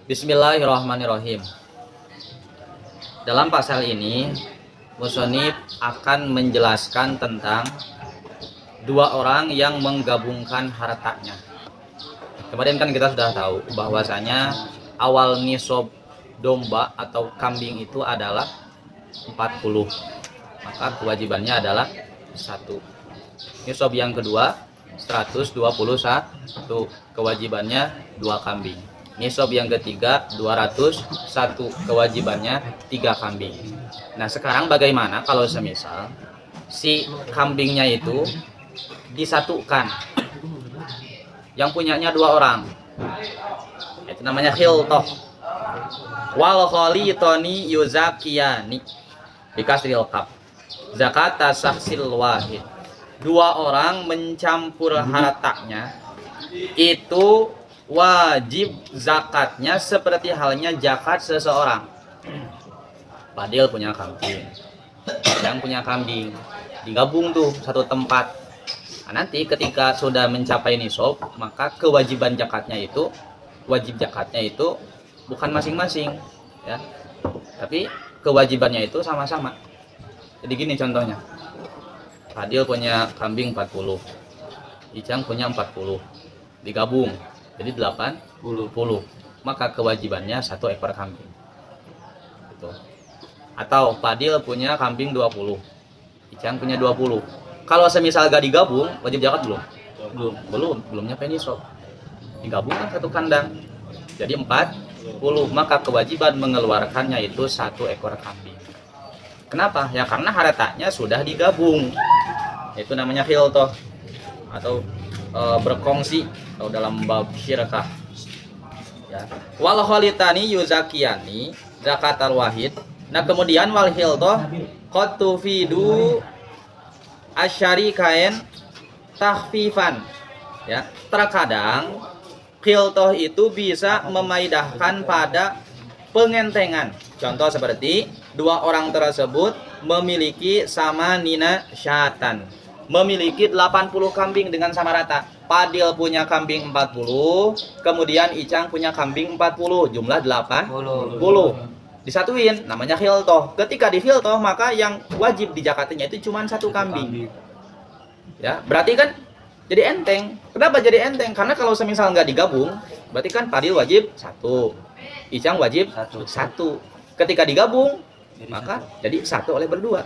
Bismillahirrahmanirrahim. Dalam pasal ini, musonib akan menjelaskan tentang dua orang yang menggabungkan hartanya. Kemarin kan kita sudah tahu bahwasanya awal nisab domba atau kambing itu adalah 40. Maka kewajibannya adalah 1. Nisab yang kedua 121. Kewajibannya 2 kambing. Nisab yang ketiga 201. Kewajibannya 3 kambing. Nah, sekarang bagaimana kalau semisal si kambingnya itu disatukan, yang punyanya 2 orang, itu namanya khiltoh. Wal khalitoni yuzakiyani bikasril kaf zakata sahsil wahid. 2 orang mencampur hartanya itu wajib zakatnya seperti halnya zakat seseorang. Fadil punya kambing, yang punya kambing, digabung tuh satu tempat. Nah, nanti ketika sudah mencapai nisab, maka kewajiban zakatnya itu, wajib zakatnya itu bukan masing-masing, ya, tapi kewajibannya itu sama-sama. Jadi gini contohnya, Fadil punya kambing 40, Icang punya 40, digabung jadi 80, maka kewajibannya 1 ekor kambing. Gitu. Atau Fadil punya kambing 20, Icang punya 20. Kalau semisal gak digabung, wajib zakat belum? Belum nyampe nisab. Digabung kan 1 kandang, jadi 40, maka kewajiban mengeluarkannya itu 1 ekor kambing. Kenapa? Ya karena hartanya sudah digabung. Itu namanya khiltoh atau berkongsi atau dalam bab syirkah. Ya. Wal khalitani yuzakiyani zakatal wahid. Nah, kemudian wal khiltoh qad tufidu asyarikain tahfifan. Ya, terkadang khiltoh itu bisa memaidahkan pada pengentengan. Contoh seperti 2 orang tersebut memiliki sama nina syatan, memiliki 80 kambing dengan sama rata. Fadil punya kambing 40, kemudian Icang punya kambing 40, jumlah 80. Disatuin, namanya khiltoh. Ketika di khiltoh, maka yang wajib di zakatnya itu cuma 1 kambing. Ya, berarti kan jadi enteng. Kenapa jadi enteng? Karena kalau semisal nggak digabung, berarti kan Fadil wajib 1, Icang wajib 1. Ketika digabung, maka jadi 1 oleh berdua.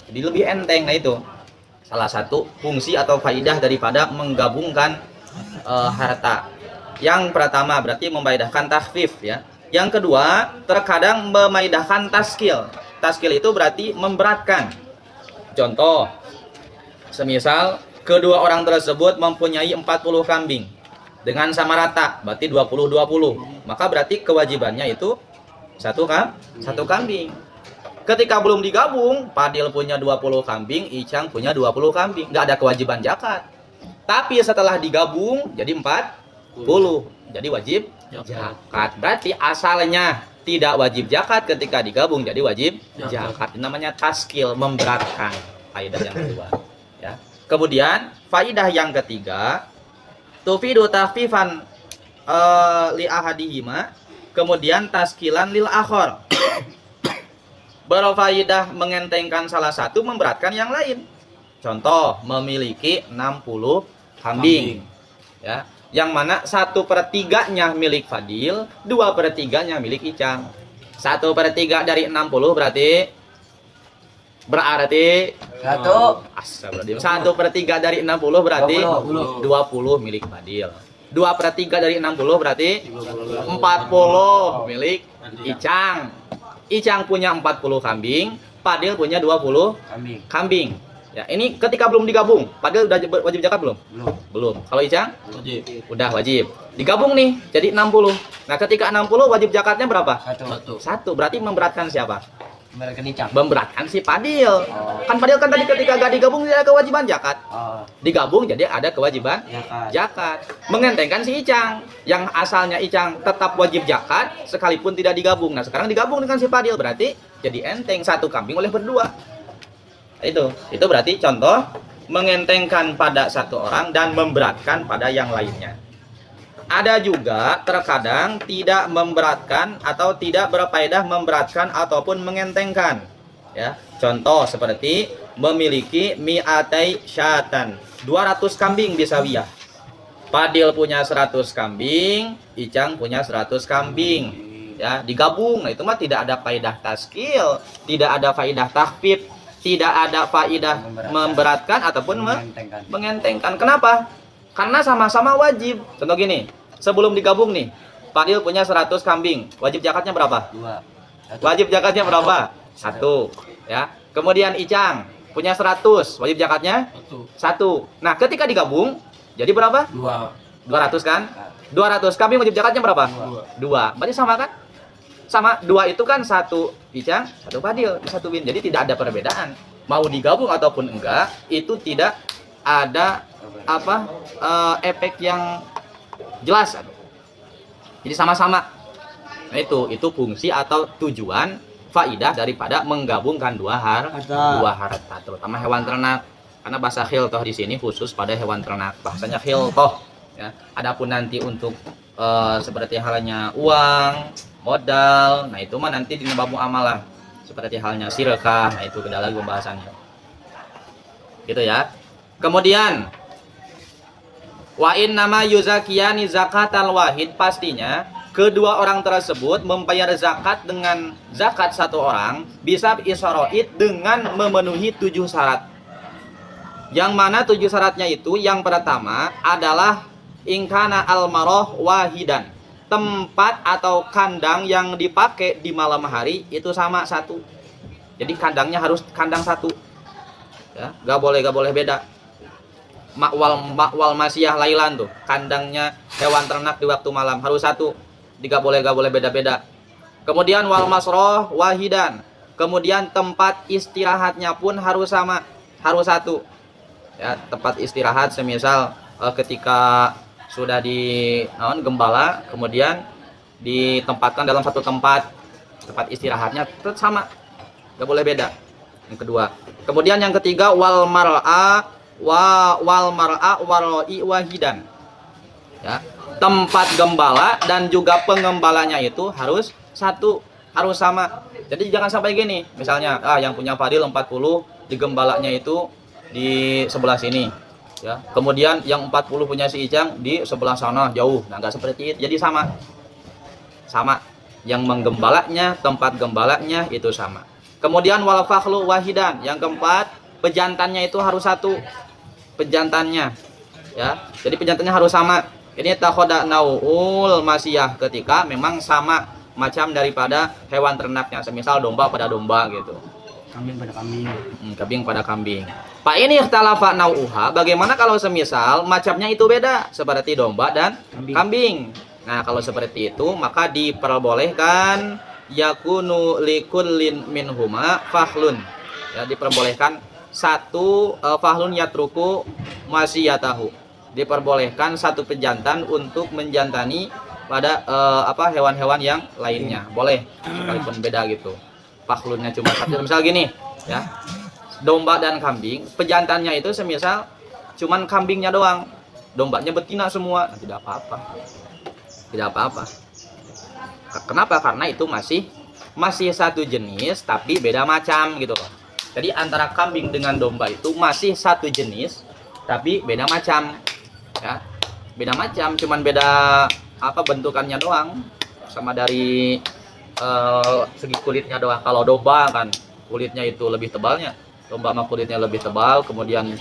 Jadi lebih enteng. Nah, itu salah satu fungsi atau faidah daripada menggabungkan harta. Yang pertama berarti memaidahkan takhfif, ya. Yang kedua, terkadang memaidahkan taskil. Taskil itu berarti memberatkan. Contoh, semisal kedua orang tersebut mempunyai 40 kambing dengan sama rata, berarti 20-20. Maka berarti kewajibannya itu 1 kambing. Ketika belum digabung, Fadil punya 20 kambing, Icang punya 20 kambing. Nggak ada kewajiban zakat. Tapi setelah digabung jadi 40. Jadi wajib zakat. Berarti asalnya tidak wajib zakat, ketika digabung jadi wajib zakat. Ini namanya taskil, memberatkan. Faidah yang kedua, ya. Kemudian faidah yang ketiga, tufidu takhfifan li ahadihima, kemudian taskilan lil akhar. Berfaidah mengentengkan salah satu, memberatkan yang lain. Contoh, memiliki 60 kambing. Ya, yang mana 1/3-nya milik Fadil, 2/3-nya milik Icang. 1/3 dari 60 berarti 1/3 dari 60 berarti 20 milik Fadil. 2/3 dari 60 berarti 40 milik Icang. Icang punya 40 kambing, Fadil punya 20 kambing. Ya, ini ketika belum digabung, Fadil udah wajib zakat belum? Belum. Kalau Icang? Wajib. Udah wajib. Digabung nih, jadi 60. Nah, ketika 60 wajib zakatnya berapa? 1. Berarti memberatkan siapa? Memberatkan si Fadil. Kan Fadil kan tadi ketika gak digabung tidak ada kewajiban zakat. Digabung jadi ada kewajiban zakat. Mengentengkan si Icang, yang asalnya Icang tetap wajib zakat sekalipun tidak digabung. Nah, sekarang digabung dengan si Fadil, berarti jadi enteng 1 kambing oleh berdua. Itu berarti contoh mengentengkan pada 1 orang dan memberatkan pada yang lainnya. Ada juga terkadang tidak memberatkan atau tidak berfaedah memberatkan ataupun mengentengkan. Ya, contoh seperti memiliki mi'atai syatan, 200 kambing di sawiyah. Fadil punya 100 kambing, Icang punya 100 kambing. Ya, digabung. Nah, itu mah tidak ada faedah taskil, tidak ada faedah tahfif, tidak ada faedah memberatkan ataupun mengentengkan. Kenapa? Karena sama-sama wajib. Contoh gini, sebelum digabung nih, Fadil punya 100 kambing. Wajib zakatnya berapa? 2. Wajib zakatnya berapa? 1. Ya. Kemudian Icang punya 100. Wajib zakatnya 1. Nah, ketika digabung jadi berapa? 200 kan? 200 kambing wajib zakatnya berapa? 2. Berarti sama kan? Sama. 2 itu kan 1 Icang, 1 Fadil, 1 Bin. Jadi tidak ada perbedaan. Mau digabung ataupun enggak, itu tidak ada efek yang jelas. Jadi sama-sama. Nah, itu fungsi atau tujuan faidah daripada menggabungkan dua harta, terutama hewan ternak. Karena bahasa khiltoh di sini khusus pada hewan ternak. Bahasanya khiltoh. Ya. Adapun nanti untuk seperti halnya uang, modal, nah itu mah nanti di bab muamalah. Seperti halnya sirkah, nah itu beda lagi pembahasannya. Gitu ya. Kemudian wa in nama yuzakiyani zakatal wahid, pastinya kedua orang tersebut membayar zakat dengan zakat satu orang bisa isyaroid dengan memenuhi 7 syarat. Yang mana 7 syaratnya itu, yang pertama adalah ingkana almaroh wahidan, tempat atau kandang yang dipakai di malam hari itu sama satu. Jadi kandangnya harus kandang satu. Ya, gak boleh beda. Makwal masiyah lailan tuh, kandangnya hewan ternak di waktu malam harus satu. Gak boleh beda-beda. Kemudian wal masroh wahidan. Kemudian tempat istirahatnya pun harus sama, harus satu. Ya, tempat istirahat semisal ketika sudah gembala, kemudian ditempatkan dalam satu tempat istirahatnya tetap sama, gak boleh beda. Yang kedua. Kemudian yang ketiga wal mar'a waroi wahidan. Ya, tempat gembala dan juga pengembalanya itu harus satu, harus sama. Jadi jangan sampai gini, misalnya yang punya Fadil 40, di gembalanya itu di sebelah sini. Ya, kemudian yang 40 punya si Icang di sebelah sana jauh. Nah, enggak seperti itu. Jadi sama. Yang menggembalanya, tempat gembalanya itu sama. Kemudian wal fakhlu wahidan. Yang keempat, pejantannya itu harus satu. Pejantannya. Ya. Jadi pejantannya harus sama. Ini takhoda naul masiyah, ketika memang sama macam daripada hewan ternaknya. Semisal domba pada domba gitu. Kambing pada kambing. Kambing pada kambing. Pak, ini ikhtalafa nau'uha, bagaimana kalau semisal macamnya itu beda, seperti domba dan kambing. Nah, kalau seperti itu maka diperbolehkan yakunu likullin minhuma fahlun. Ya, diperbolehkan satu fahlun yatruku masiyatahu. Diperbolehkan satu pejantan untuk menjantani pada hewan-hewan yang lainnya. Boleh, sekalipun beda gitu. Fahlunnya cuma satu. Misal gini, ya. Domba dan kambing, pejantannya itu semisal cuman kambingnya doang, dombanya betina semua, nah, tidak apa-apa. Kenapa? Karena itu masih satu jenis tapi beda macam gitu loh. Jadi antara kambing dengan domba itu masih satu jenis tapi beda macam, ya, beda macam, cuman beda bentukannya doang, sama dari segi kulitnya doang. Kalau domba kan kulitnya itu lebih tebalnya. Domba mah kulitnya lebih tebal, kemudian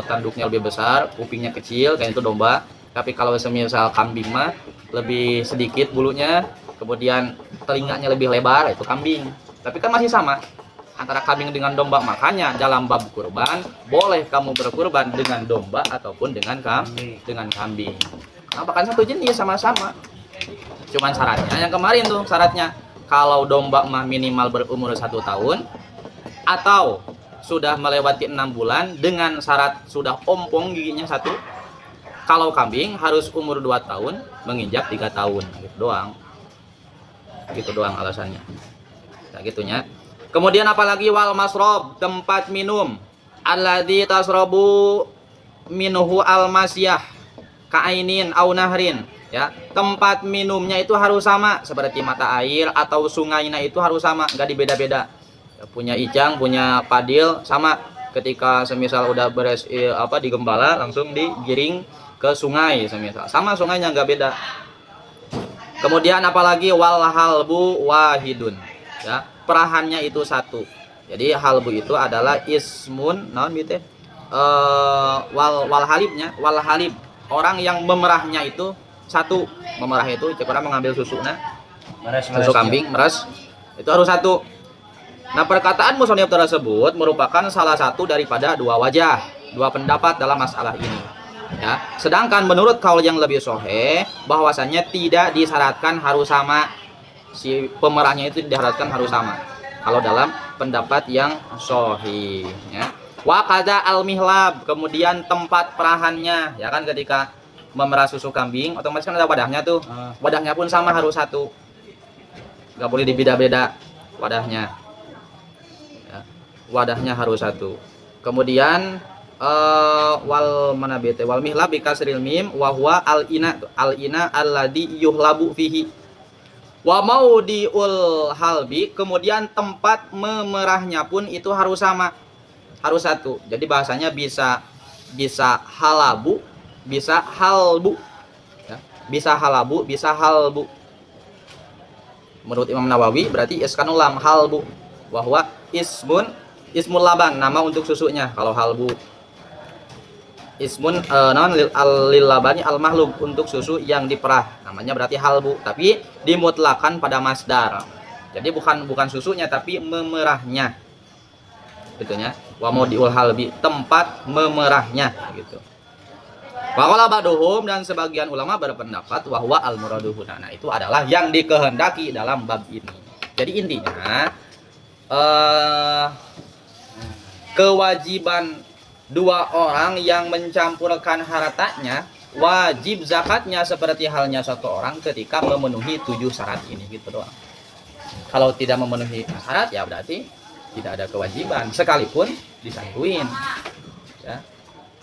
tanduknya lebih besar, kupingnya kecil, kayak itu domba. Tapi kalau semisal kambing mah lebih sedikit bulunya, kemudian telinganya lebih lebar, itu kambing. Tapi kan masih sama antara kambing dengan domba. Makanya dalam bab kurban boleh kamu berkurban dengan domba ataupun dengan kambing. Kenapa? Kan satu jenis sama-sama. Cuman syaratnya yang kemarin tuh syaratnya, kalau domba mah minimal berumur 1 tahun atau sudah melewati 6 bulan dengan syarat sudah ompong giginya 1. Kalau kambing harus umur 2 tahun menginjak 3 tahun, gitu doang alasannya. Nah, gitunya. Kemudian apalagi wal masrob, tempat minum, alladzi tasrobu minhu al masyah ka'ainin au nahrin, Ya, tempat minumnya itu harus sama, seperti mata air atau sungainya itu harus sama, nggak dibeda-beda. Ya, punya ijang, punya padil sama. Ketika semisal udah beres digembala, langsung digiring ke sungai semisal. Sama sungainya nggak beda. Kemudian apalagi wal halbu wahidun. Ya, perahannya itu satu. Jadi halbu itu adalah ismun naon gitu. Wal halibnya, wal halib. Orang yang memerahnya itu satu. Memerah itu cek orang mengambil susu susu kambing, meres. Itu harus satu. Nah, perkataan musannif tersebut merupakan salah satu daripada dua wajah, dua pendapat dalam masalah ini. Ya, sedangkan menurut kaul yang lebih sahih bahwasannya tidak disyaratkan harus sama, si pemerahnya itu disyaratkan harus sama. Kalau dalam pendapat yang sahih, ya. Wa qadza al-mihlab, kemudian tempat perahannya, ya kan ketika memerah susu kambing otomatis kan ada wadahnya tuh. Wadahnya pun sama harus satu. Enggak boleh dibeda-beda wadahnya. Ya, wadahnya harus satu. Kemudian wal manabite wal mihlab bi kasril mim wa huwa al ina alladhi yuhlabu fihi. Wa maudiul halbi, kemudian tempat memerahnya pun itu harus sama. Harus satu. Jadi bahasanya bisa halabu, bisa halbu. Ya, bisa halabu, bisa halbu. Menurut Imam Nawawi berarti iskanul lam halbu. Wa huwa ismul laban, nama untuk susunya. Kalau halbu ismun lil labani al mahlub, untuk susu yang diperah, namanya berarti halbu, tapi dimutlakan pada masdar. Jadi bukan susunya tapi memerahnya, betulnya. Wa maudiul halbi, tempat memerahnya gitu. Wa qala ba'duhum, dan sebagian ulama berpendapat bahwa al muraduhu, nah itu adalah yang dikehendaki dalam bab ini. Jadi intinya kewajiban dua orang yang mencampurkan hartanya, wajib zakatnya seperti halnya satu orang ketika memenuhi 7 syarat ini gitu doang. Kalau tidak memenuhi syarat ya berarti tidak ada kewajiban sekalipun disatuin. Ya.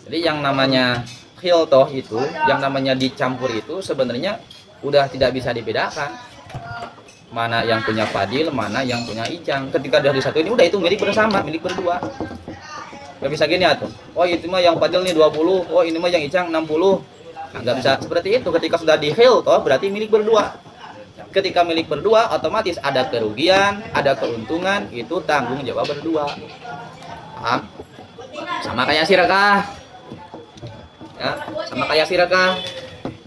Jadi yang namanya khiltoh itu, yang namanya dicampur itu sebenarnya udah tidak bisa dibedakan. Mana yang punya fadil, mana yang punya ijang. Ketika sudah disatuin udah itu milik bersama, milik berdua. Gak bisa gini atuh. Oh itu mah yang fadil nih 20, oh ini mah yang ijang 60. Nah, gak bisa seperti itu. Ketika sudah di khiltoh berarti milik berdua. Ketika milik berdua otomatis ada kerugian, ada keuntungan, itu tanggung jawab berdua. Paham? Sama kayak sirakah. Ya, sama kayak sirakah.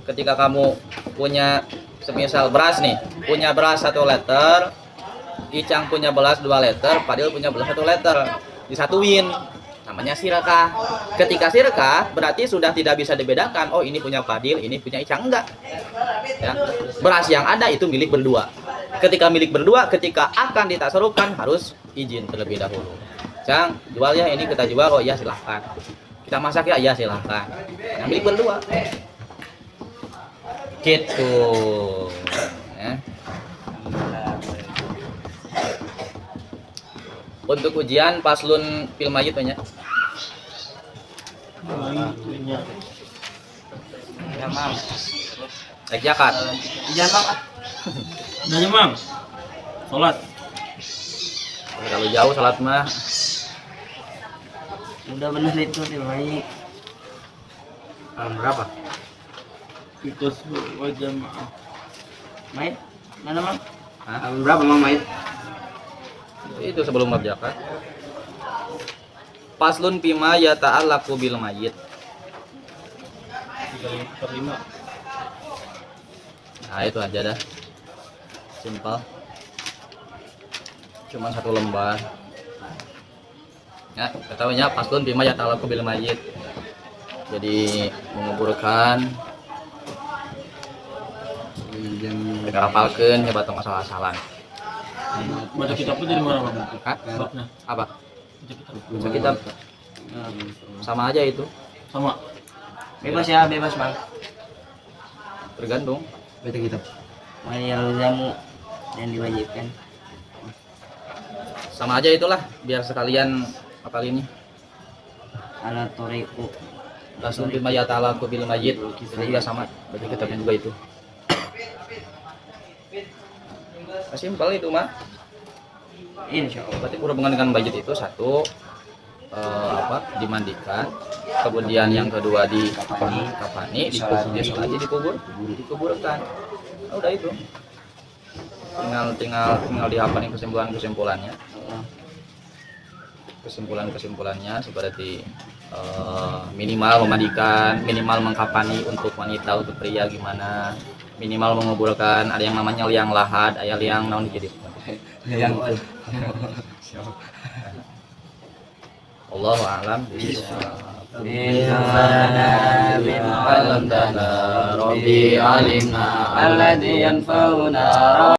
Ketika kamu punya semisal beras nih, punya beras 1 liter, icang punya beras 2 liter, fadil punya beras 1 liter, disatuin, namanya sirakah. Ketika sirakah berarti sudah tidak bisa dibedakan, oh ini punya fadil, ini punya icang, enggak. Ya, beras yang ada itu milik berdua. Ketika milik berdua, ketika akan ditasarufkan harus izin terlebih dahulu. Cang, jual ya ini, kita jual, oh iya silahkan. Kita masak ya, iya silahkan. Yang milik berdua. Gitu. Ya. Untuk ujian paslun fil mayyit nya. Ya, Mam. Naik zakat. Jangan Mam. Nanya Mam. Salat. Kalau jauh salat mah Udah benar itu baik. Berapa? Ikut wajah maaf. Main? Mana Mam? Berapa Mam main? Itu sebelum bab zakat. Paslun pima ya ta'allaqu bil mayyit. 3/5. Nah itu aja dah, simpel, cuma 1 lembar. Ya ketahuinya paslun bima ya ta'allaqu bil mayyit, jadi menguburkan yang dikarapalkeun ya batong asal-asalan. Baca kitabnya dari mana Mam? Hah? Apa? Baca Kitab sama aja itu, sama. Bebas ya, bebas Bang. tergantung. Baca kitab. Mayal jamu yang diwajibkan. Sama aja itulah, biar sekalian apal ini. Ala toriku. Paslun bima ya ta'allaqu bil mayyit, itu juga sama, baca kitabnya juga itu. Simpel itu mah. Insya Allah. Berarti berhubungan dengan budget itu satu, dimandikan, kemudian yang kedua dikafani, dikuburkan. Nah, udah itu. Tinggal dihafalin kesimpulannya. Kesimpulannya seperti minimal memandikan, minimal mengkafani untuk wanita, untuk pria gimana, minimal menguburkan, ada yang namanya liang lahat, ada liang naon jadi liang. Allahu a'lam bishawab. Rabbi alimna alladhi yanfa'una